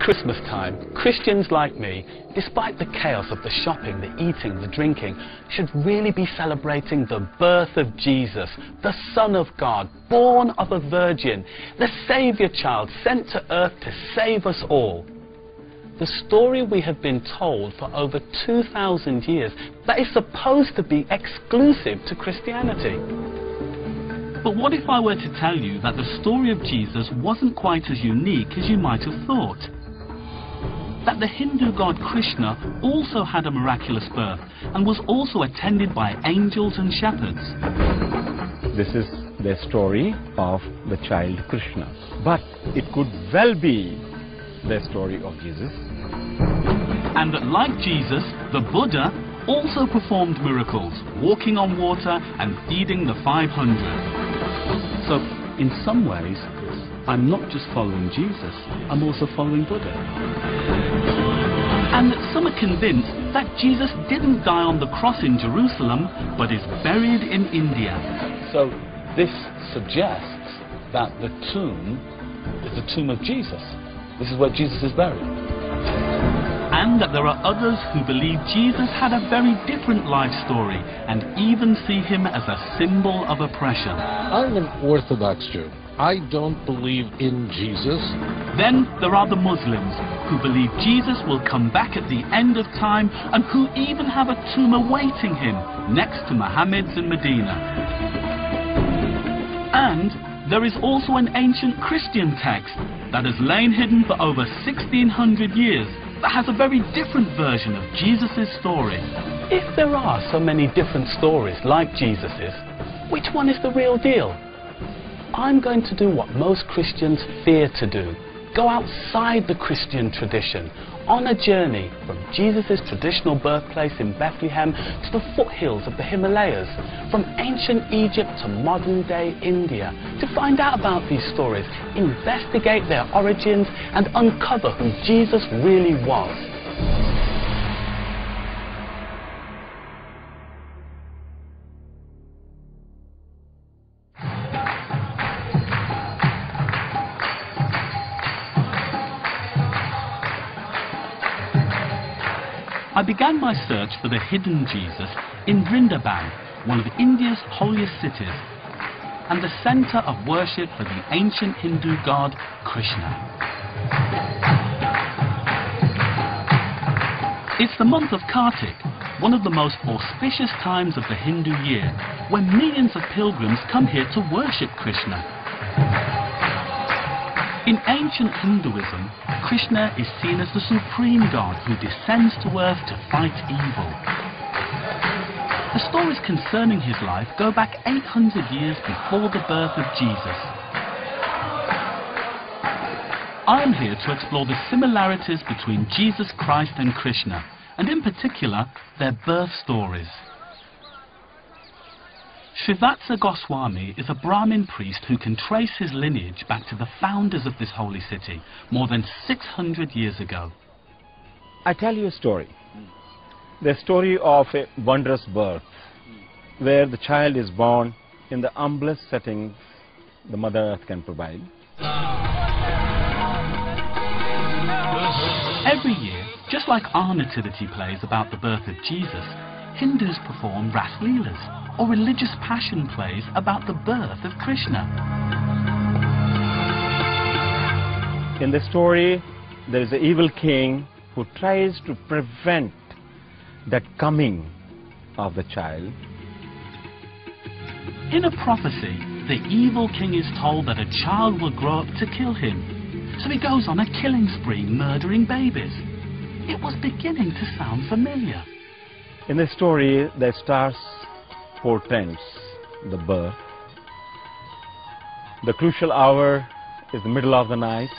Christmas time, Christians like me, despite the chaos of the shopping, the eating, the drinking, should really be celebrating the birth of Jesus, the Son of God, born of a virgin, the Saviour child sent to earth to save us all. The story we have been told for over 2,000 years that is supposed to be exclusive to Christianity. But what if I were to tell you that the story of Jesus wasn't quite as unique as you might have thought? That the Hindu god Krishna also had a miraculous birth and was also attended by angels and shepherds. This is the story of the child Krishna. But it could well be the story of Jesus. And that, like Jesus, the Buddha also performed miracles, walking on water and feeding the 500. So, in some ways, I'm not just following Jesus, I'm also following Buddha. And some are convinced that Jesus didn't die on the cross in Jerusalem, but is buried in India. So, this suggests that the tomb is the tomb of Jesus. This is where Jesus is buried. And that there are others who believe Jesus had a very different life story and even see him as a symbol of oppression. I'm an Orthodox Jew. I don't believe in Jesus. Then there are the Muslims who believe Jesus will come back at the end of time and who even have a tomb awaiting him next to Muhammad's in Medina. And there is also an ancient Christian text that has lain hidden for over 1,600 years that has a very different version of Jesus' story. If there are so many different stories like Jesus's, which one is the real deal? I'm going to do what most Christians fear to do. Go outside the Christian tradition, on a journey from Jesus' traditional birthplace in Bethlehem to the foothills of the Himalayas, from ancient Egypt to modern-day India, to find out about these stories, investigate their origins, and uncover who Jesus really was. I began my search for the hidden Jesus in Vrindavan, one of India's holiest cities, and the centre of worship for the ancient Hindu god Krishna. It's the month of Kartik, one of the most auspicious times of the Hindu year, when millions of pilgrims come here to worship Krishna. In ancient Hinduism, Krishna is seen as the supreme god who descends to earth to fight evil. The stories concerning his life go back 800 years before the birth of Jesus. I am here to explore the similarities between Jesus Christ and Krishna, and in particular, their birth stories. Srivatsa Goswami is a Brahmin priest who can trace his lineage back to the founders of this holy city more than 600 years ago. I tell you a story. The story of a wondrous birth, where the child is born in the humblest settings the Mother Earth can provide. Every year, just like our nativity plays about the birth of Jesus, Hindus perform Ras Leelas, or religious passion plays about the birth of Krishna. In the story, there is an evil king who tries to prevent the coming of the child. In a prophecy, the evil king is told that a child will grow up to kill him. So he goes on a killing spree, murdering babies. It was beginning to sound familiar. In the story, the stars portends the birth. The crucial hour is the middle of the night.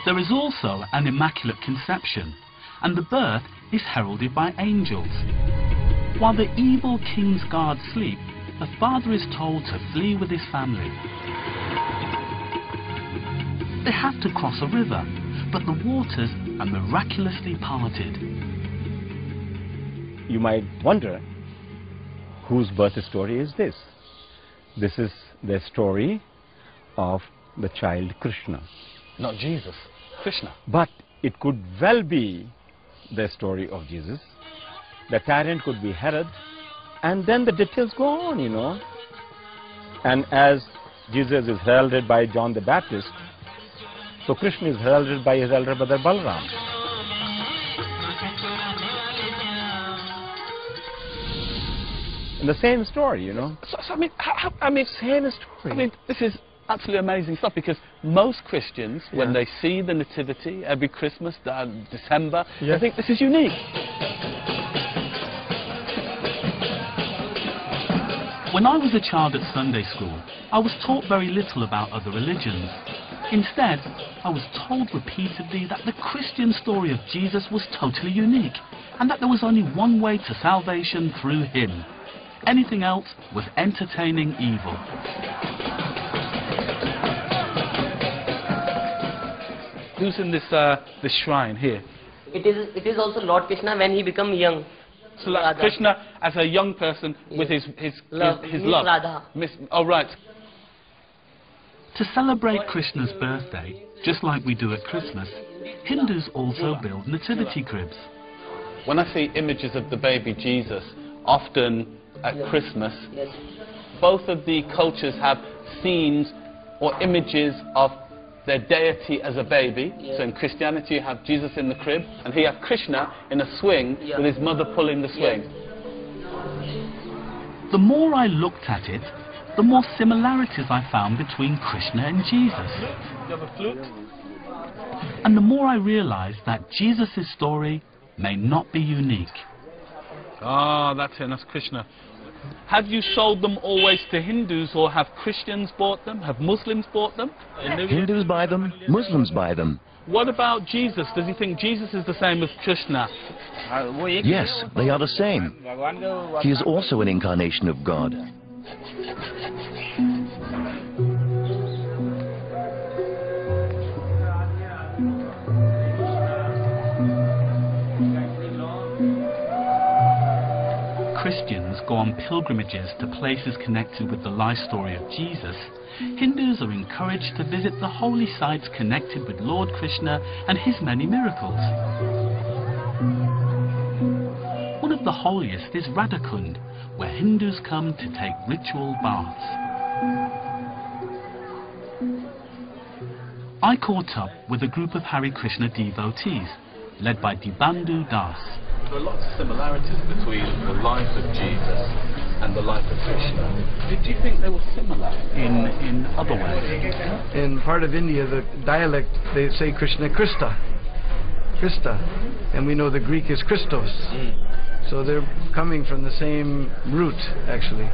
There is also an immaculate conception, and the birth is heralded by angels. While the evil king's guards sleep, the father is told to flee with his family. They have to cross a river, but the waters are miraculously parted. You might wonder, whose birth story is this? This is the story of the child Krishna. Not Jesus, Krishna. But it could well be the story of Jesus. The tyrant could be Herod, and then the details go on, you know. And as Jesus is heralded by John the Baptist, so Krishna is heralded by his elder brother Balaram. And the same story, you know. So I mean, Same story. I mean, this is absolutely amazing stuff, because most Christians, when they see the Nativity every Christmas, December, they think this is unique. When I was a child at Sunday school, I was taught very little about other religions. Instead, I was told repeatedly that the Christian story of Jesus was totally unique, and that there was only one way to salvation, through him. Anything else was entertaining evil. Who's in this shrine here? It is also Lord Krishna when he become young. So like Krishna as a young person with his love. Radha. Oh, right. To celebrate Krishna's birthday, just like we do at Christmas, Hindus also build nativity cribs. When I see images of the baby Jesus, often at Christmas, both of the cultures have scenes or images of their deity as a baby. So in Christianity you have Jesus in the crib, and here you have Krishna in a swing with his mother pulling the swing. The more I looked at it, the more similarities I found between Krishna and Jesus. You have a flute? And the more I realized that Jesus' story may not be unique. Ah, that's it, that's Krishna. Have you sold them always to Hindus, or have Christians bought them? Have Muslims bought them? Hindus buy them, Muslims buy them. What about Jesus? Does he think Jesus is the same as Krishna? Yes, they are the same. He is also an incarnation of God. Christians go on pilgrimages to places connected with the life story of Jesus. Hindus are encouraged to visit the holy sites connected with Lord Krishna and his many miracles. One of the holiest is Radhakund, where Hindus come to take ritual baths. I caught up with a group of Hare Krishna devotees, led by Dibandhu Das. There are lots of similarities between the life of Jesus and the life of Krishna. Did you think they were similar in other ways? In part of India, the dialect, they say Krishna, Krista. And we know the Greek is Christos. So they're coming from the same root, actually.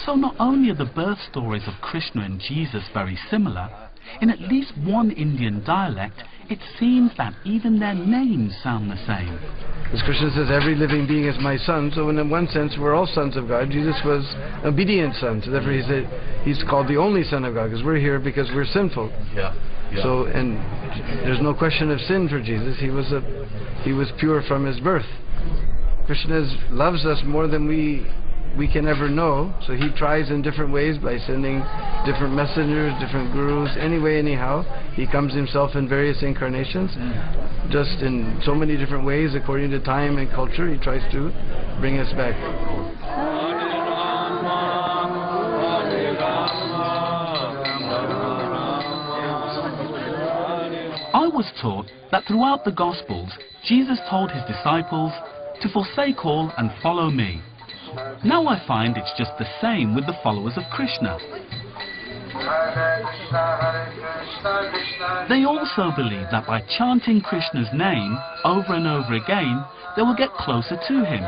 So not only are the birth stories of Krishna and Jesus very similar, in at least one Indian dialect, it seems that even their names sound the same. As Krishna says, every living being is my son, so in one sense we're all sons of God. Jesus was an obedient son, so therefore he's called the only son of God, because we're here because we're sinful. So, and there's no question of sin for Jesus. He was pure from his birth. Krishna loves us more than we can ever know, so he tries in different ways by sending different messengers, different gurus, anyway, anyhow. He comes himself in various incarnations, just in so many different ways according to time and culture. He tries to bring us back. I was taught that throughout the Gospels, Jesus told his disciples to forsake all and follow me. Now I find it's just the same with the followers of Krishna. They also believe that by chanting Krishna's name over and over again, they will get closer to him.